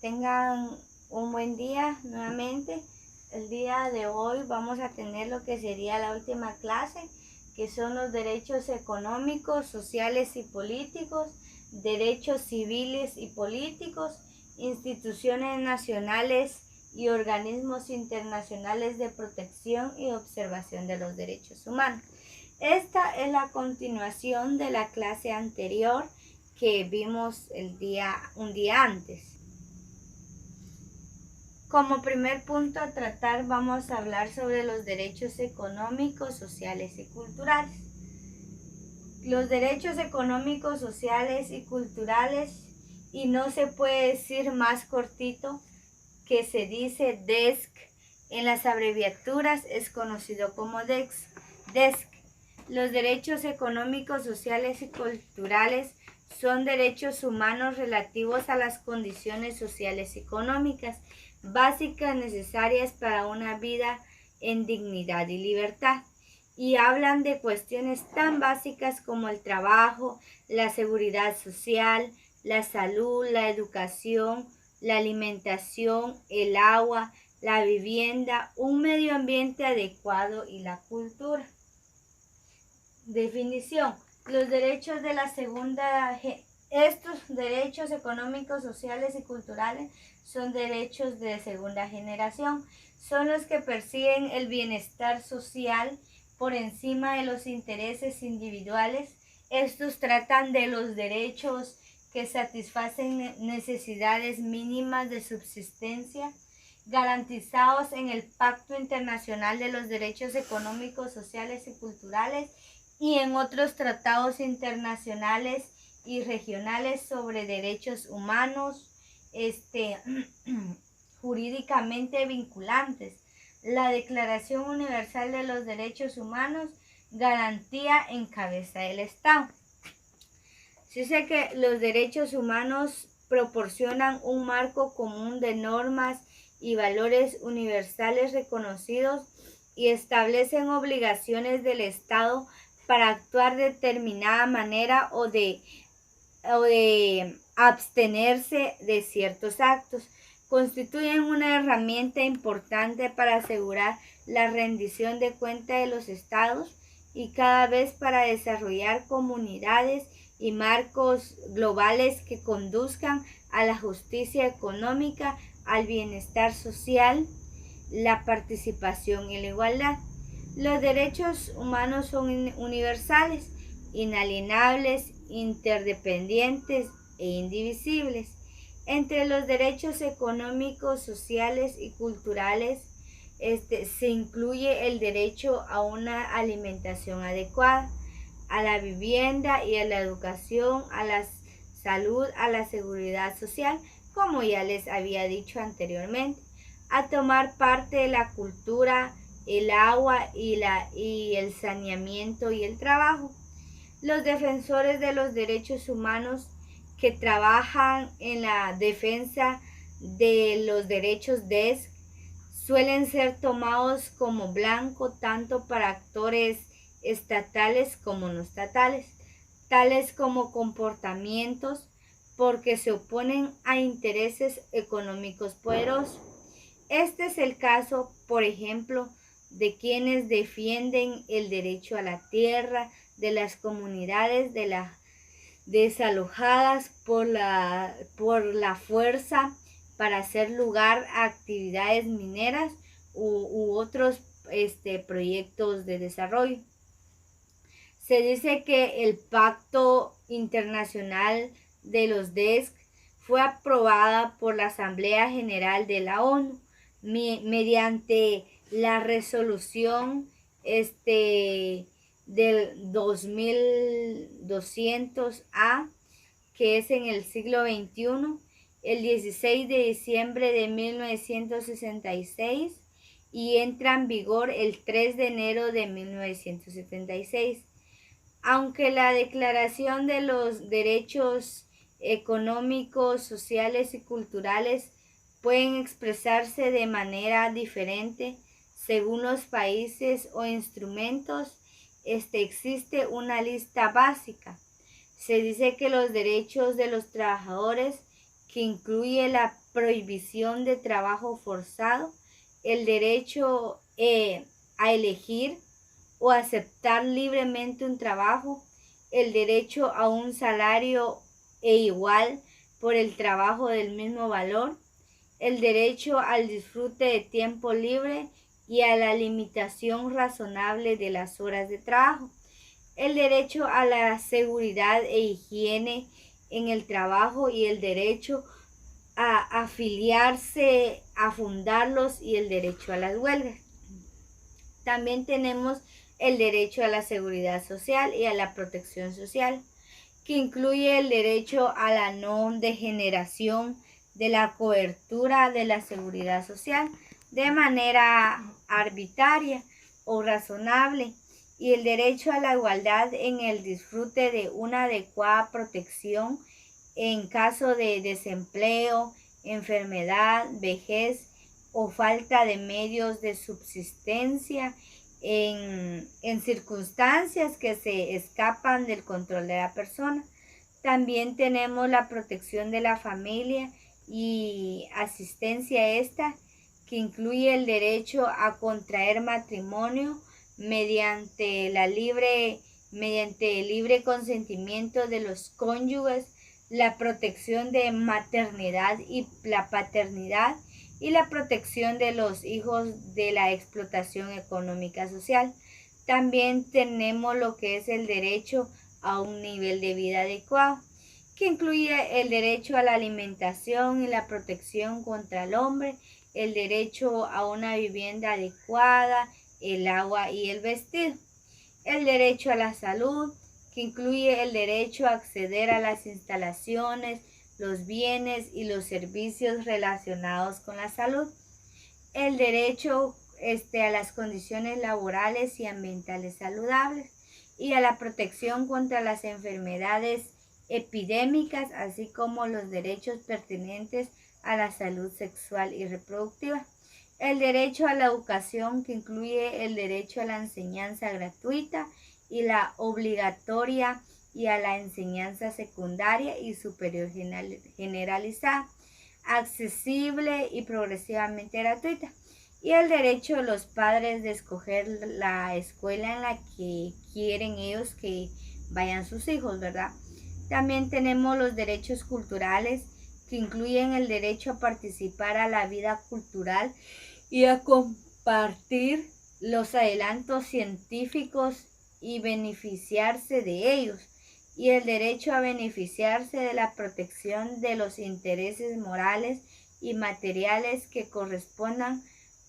tengan un buen día nuevamente. El día de hoy vamos a tener lo que sería la última clase, que son los derechos económicos, sociales y políticos, derechos civiles y políticos, instituciones nacionales y organismos internacionales de protección y observación de los derechos humanos. Esta es la continuación de la clase anterior que vimos un día antes. Como primer punto a tratar vamos a hablar sobre los derechos económicos, sociales y culturales. Los derechos económicos, sociales y culturales, y no se puede decir más cortito, que se dice DESC, en las abreviaturas es conocido como DESC. Los derechos económicos, sociales y culturales son derechos humanos relativos a las condiciones sociales y económicas básicas necesarias para una vida en dignidad y libertad, y hablan de cuestiones tan básicas como el trabajo, la seguridad social, la salud, la educación, la alimentación, el agua, la vivienda, un medio ambiente adecuado y la cultura. Definición. Los derechos de la estos derechos económicos, sociales y culturales son derechos de segunda generación. Son los que persiguen el bienestar social por encima de los intereses individuales. Estos tratan de los derechos que satisfacen necesidades mínimas de subsistencia, garantizados en el Pacto Internacional de los Derechos Económicos, Sociales y Culturales y en otros tratados internacionales y regionales sobre derechos humanos, jurídicamente vinculantes. La Declaración Universal de los Derechos Humanos, garantía en cabeza del Estado. Se dice que los derechos humanos proporcionan un marco común de normas y valores universales reconocidos y establecen obligaciones del Estado para actuar de determinada manera o de abstenerse de ciertos actos. Constituyen una herramienta importante para asegurar la rendición de cuentas de los estados y cada vez para desarrollar comunidades y marcos globales que conduzcan a la justicia económica, al bienestar social, la participación y la igualdad. Los derechos humanos son universales, inalienables, interdependientes e indivisibles. Entre los derechos económicos, sociales y culturales se incluye el derecho a una alimentación adecuada, a la vivienda y a la educación, a la salud, a la seguridad social, como ya les había dicho anteriormente, a tomar parte de la cultura, el agua y el saneamiento y el trabajo. Los defensores de los derechos humanos que trabajan en la defensa de los derechos DESC suelen ser tomados como blanco tanto para actores estatales como no estatales, tales como comportamientos porque se oponen a intereses económicos poderosos. Este es el caso, por ejemplo, de quienes defienden el derecho a la tierra de las comunidades desalojadas por la fuerza para hacer lugar a actividades mineras u otros proyectos de desarrollo. Se dice que el Pacto Internacional de los DESC fue aprobada por la Asamblea General de la ONU mediante la resolución del 2200A, que es en el siglo XXI, el 16 de diciembre de 1966 y entra en vigor el 3 de enero de 1976. Aunque la Declaración de los Derechos Económicos, Sociales y Culturales pueden expresarse de manera diferente según los países o instrumentos, existe una lista básica. Se dice que los derechos de los trabajadores que incluye la prohibición de trabajo forzado, el derecho a elegir o aceptar libremente un trabajo, el derecho a un salario igual por el trabajo del mismo valor, el derecho al disfrute de tiempo libre y a la limitación razonable de las horas de trabajo, el derecho a la seguridad e higiene en el trabajo y el derecho a afiliarse, a fundarlos y el derecho a las huelgas. También tenemos el derecho a la seguridad social y a la protección social, que incluye el derecho a la no degeneración de la cobertura de la seguridad social de manera arbitraria o razonable y el derecho a la igualdad en el disfrute de una adecuada protección en caso de desempleo, enfermedad, vejez o falta de medios de subsistencia en circunstancias que se escapan del control de la persona. También tenemos la protección de la familia y asistencia a esta, que incluye el derecho a contraer matrimonio mediante el libre consentimiento de los cónyuges, la protección de maternidad y la paternidad y la protección de los hijos de la explotación económica social. También tenemos lo que es el derecho a un nivel de vida adecuado, que incluye el derecho a la alimentación y la protección contra el hambre, el derecho a una vivienda adecuada, el agua y el vestido, el derecho a la salud, que incluye el derecho a acceder a las instalaciones, los bienes y los servicios relacionados con la salud, el derecho a las condiciones laborales y ambientales saludables y a la protección contra las enfermedades epidémicas, así como los derechos pertinentes a la salud sexual y reproductiva. El derecho a la educación, que incluye el derecho a la enseñanza gratuita y la obligatoria y a la enseñanza secundaria y superior generalizada, accesible y progresivamente gratuita. Y el derecho de los padres de escoger la escuela en la que quieren ellos que vayan sus hijos, ¿verdad? También tenemos los derechos culturales, que incluyen el derecho a participar a la vida cultural y a compartir los adelantos científicos y beneficiarse de ellos, y el derecho a beneficiarse de la protección de los intereses morales y materiales que correspondan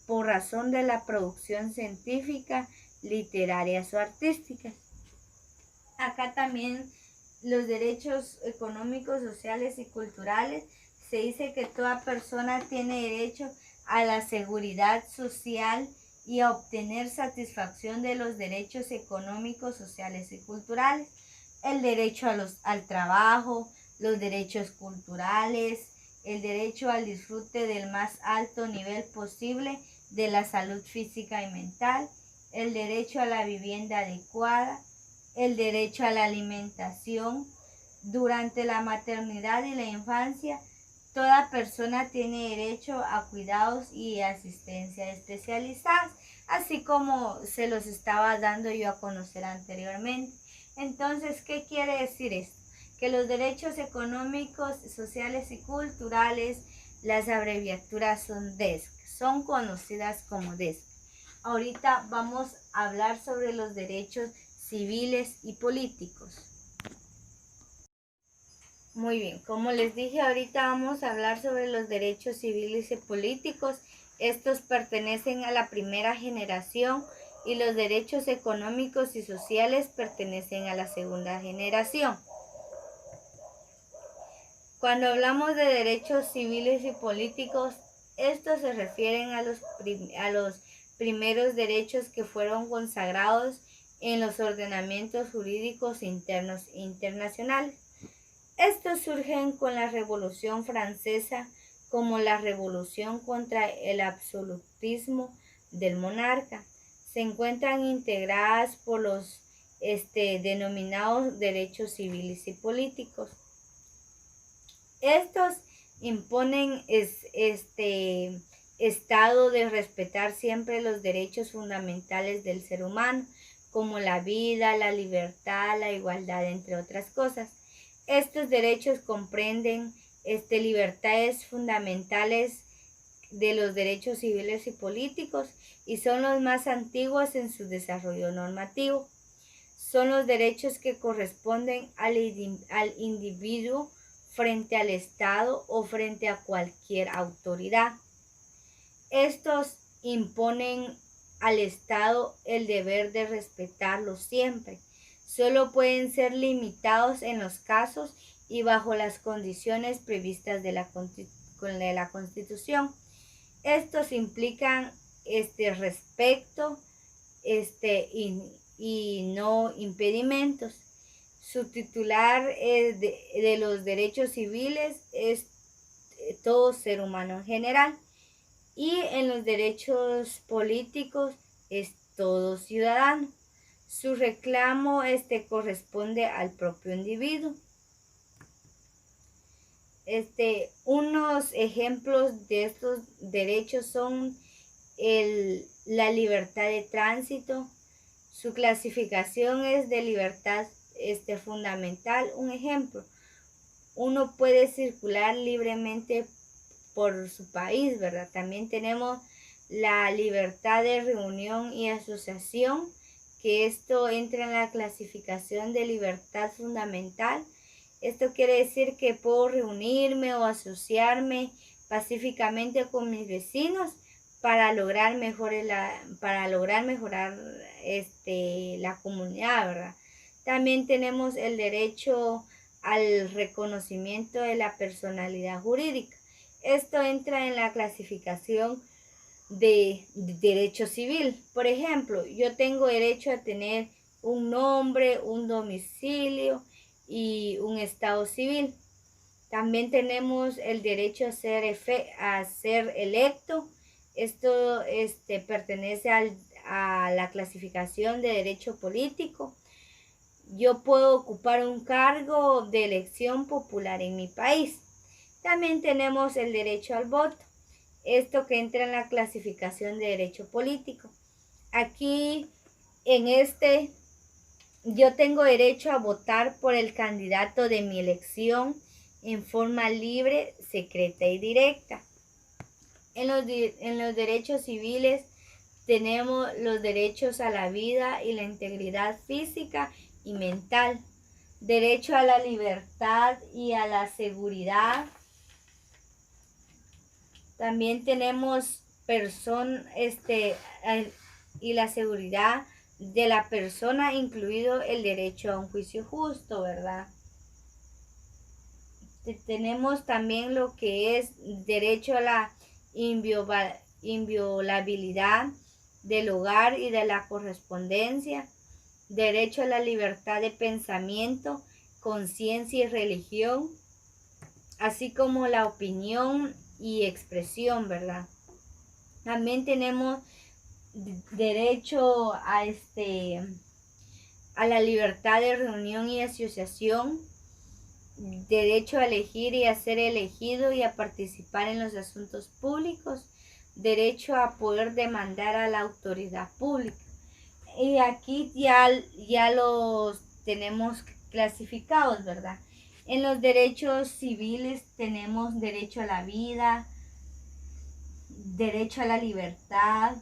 por razón de la producción científica, literarias o artísticas. Acá también los derechos económicos, sociales y culturales, se dice que toda persona tiene derecho a la seguridad social y a obtener satisfacción de los derechos económicos, sociales y culturales, el derecho al trabajo, los derechos culturales, el derecho al disfrute del más alto nivel posible de la salud física y mental, el derecho a la vivienda adecuada, el derecho a la alimentación. Durante la maternidad y la infancia, toda persona tiene derecho a cuidados y asistencia especializadas, así como se los estaba dando yo a conocer anteriormente. Entonces, ¿qué quiere decir esto? Que los derechos económicos, sociales y culturales, las abreviaturas son DESC, son conocidas como DESC. Ahorita vamos a hablar sobre los derechos civiles y políticos. Muy bien, como les dije, ahorita vamos a hablar sobre los derechos civiles y políticos. Estos pertenecen a la primera generación y los derechos económicos y sociales pertenecen a la segunda generación. Cuando hablamos de derechos civiles y políticos, estos se refieren a los primeros derechos que fueron consagrados en los ordenamientos jurídicos internos e internacionales. Estos surgen con la Revolución Francesa, como la revolución contra el absolutismo del monarca. Se encuentran integradas por los denominados derechos civiles y políticos. Estos imponen estado de respetar siempre los derechos fundamentales del ser humano, como la vida, la libertad, la igualdad, entre otras cosas. Estos derechos comprenden libertades fundamentales de los derechos civiles y políticos y son los más antiguos en su desarrollo normativo. Son los derechos que corresponden al individuo frente al Estado o frente a cualquier autoridad. Estos imponen al Estado el deber de respetarlos siempre. Solo pueden ser limitados en los casos y bajo las condiciones previstas de la Constitución. Estos implican respeto y no impedimentos. Su titular de los derechos civiles es todo ser humano en general, y en los derechos políticos es todo ciudadano. Su reclamo corresponde al propio individuo. Unos ejemplos de estos derechos son la libertad de tránsito. Su clasificación es de libertad fundamental. Un ejemplo, uno puede circular libremente por su país, ¿verdad? También tenemos la libertad de reunión y asociación, que esto entra en la clasificación de libertad fundamental. Esto quiere decir que puedo reunirme o asociarme pacíficamente con mis vecinos para lograr mejorar la comunidad, ¿verdad? También tenemos el derecho al reconocimiento de la personalidad jurídica. Esto entra en la clasificación de derecho civil. Por ejemplo, yo tengo derecho a tener un nombre, un domicilio y un estado civil. También tenemos el derecho a ser electo. Esto pertenece a la clasificación de derecho político. Yo puedo ocupar un cargo de elección popular en mi país. También tenemos el derecho al voto. Esto que entra en la clasificación de derecho político. Aquí yo tengo derecho a votar por el candidato de mi elección en forma libre, secreta y directa. En los derechos civiles tenemos los derechos a la vida y la integridad física y mental, derecho a la libertad y a la seguridad. También tenemos y la seguridad de la persona, incluido el derecho a un juicio justo, ¿verdad? Tenemos también lo que es derecho a la inviolabilidad del hogar y de la correspondencia, derecho a la libertad de pensamiento, conciencia y religión, así como la opinión y expresión, ¿verdad? También tenemos derecho a la libertad de reunión y asociación, derecho a elegir y a ser elegido y a participar en los asuntos públicos, derecho a poder demandar a la autoridad pública. Y aquí ya los tenemos clasificados, ¿verdad? En los derechos civiles tenemos derecho a la vida, derecho a la libertad,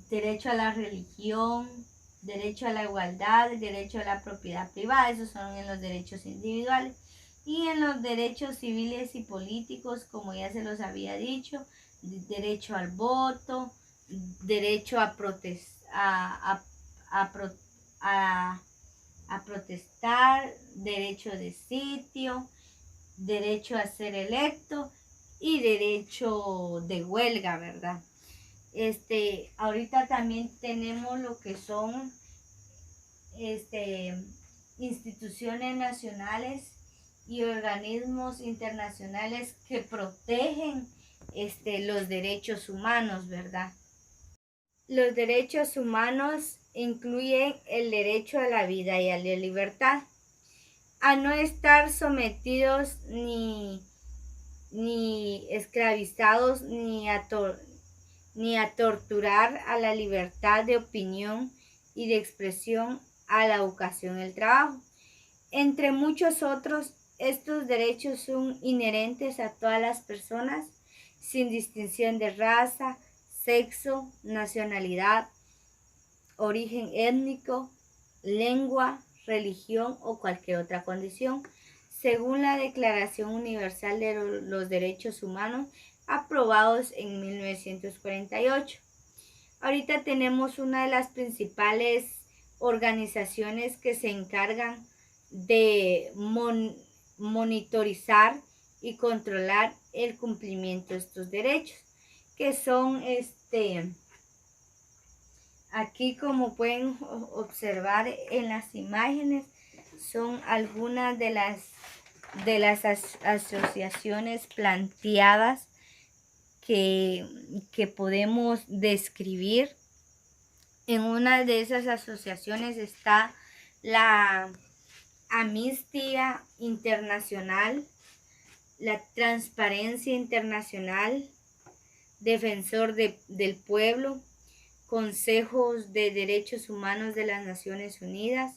derecho a la religión, derecho a la igualdad, derecho a la propiedad privada. Esos son en los derechos individuales. Y en los derechos civiles y políticos, como ya se los había dicho, derecho al voto, derecho a protestar, derecho de sitio, derecho a ser electo y derecho de huelga, ¿verdad? Ahorita también tenemos lo que son instituciones nacionales y organismos internacionales que protegen los derechos humanos, ¿verdad? Los derechos humanos incluyen el derecho a la vida y a la libertad. a no estar sometidos ni esclavizados ni a torturar a la libertad de opinión y de expresión, a la educación y el trabajo. Entre muchos otros, estos derechos son inherentes a todas las personas, sin distinción de raza, sexo, nacionalidad, origen étnico, lengua, religión o cualquier otra condición, según la Declaración Universal de los Derechos Humanos, aprobados en 1948. Ahorita tenemos una de las principales organizaciones que se encargan de monitorizar y controlar el cumplimiento de estos derechos, que son aquí, como pueden observar en las imágenes, son algunas de las asociaciones planteadas que podemos describir. En una de esas asociaciones está la Amnistía Internacional, la Transparencia Internacional, Defensor del Pueblo, Consejos de Derechos Humanos de las Naciones Unidas,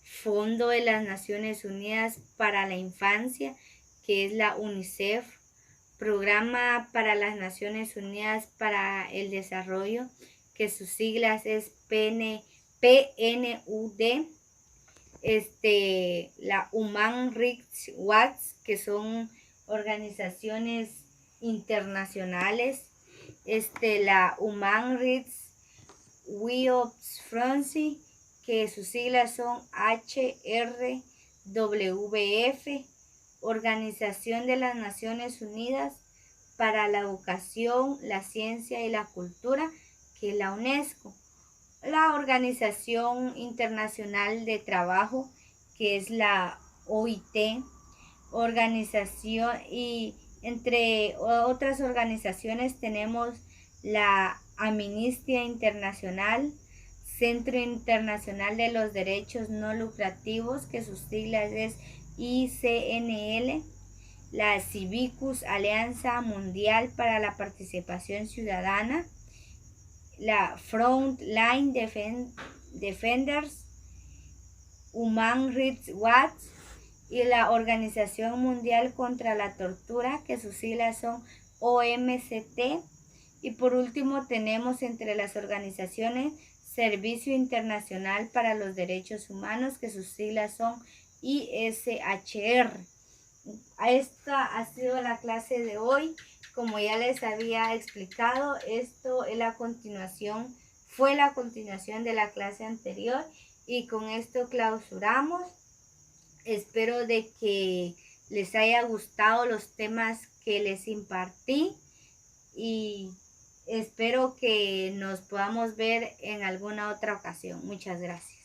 Fondo de las Naciones Unidas para la Infancia, que es la UNICEF, Programa para las Naciones Unidas para el Desarrollo, que sus siglas es PNUD, la Human Rights Watch, que son organizaciones internacionales, la Human Rights France, que sus siglas son HRWF, Organización de las Naciones Unidas para la Educación, la Ciencia y la Cultura, que es la UNESCO, la Organización Internacional de Trabajo, que es la OIT, organización, y entre otras organizaciones tenemos la Amnistía Internacional, Centro Internacional de los Derechos No Lucrativos, que sus siglas es ICNL, la Civicus, Alianza Mundial para la Participación Ciudadana, la Frontline Defenders, Human Rights Watch y la Organización Mundial contra la Tortura, que sus siglas son OMCT. Y por último tenemos entre las organizaciones Servicio Internacional para los Derechos Humanos, que sus siglas son ISHR. Esta ha sido la clase de hoy. Como ya les había explicado, esto es fue la continuación de la clase anterior, y con esto clausuramos. Espero de que les haya gustado los temas que les impartí, y espero que nos podamos ver en alguna otra ocasión. Muchas gracias.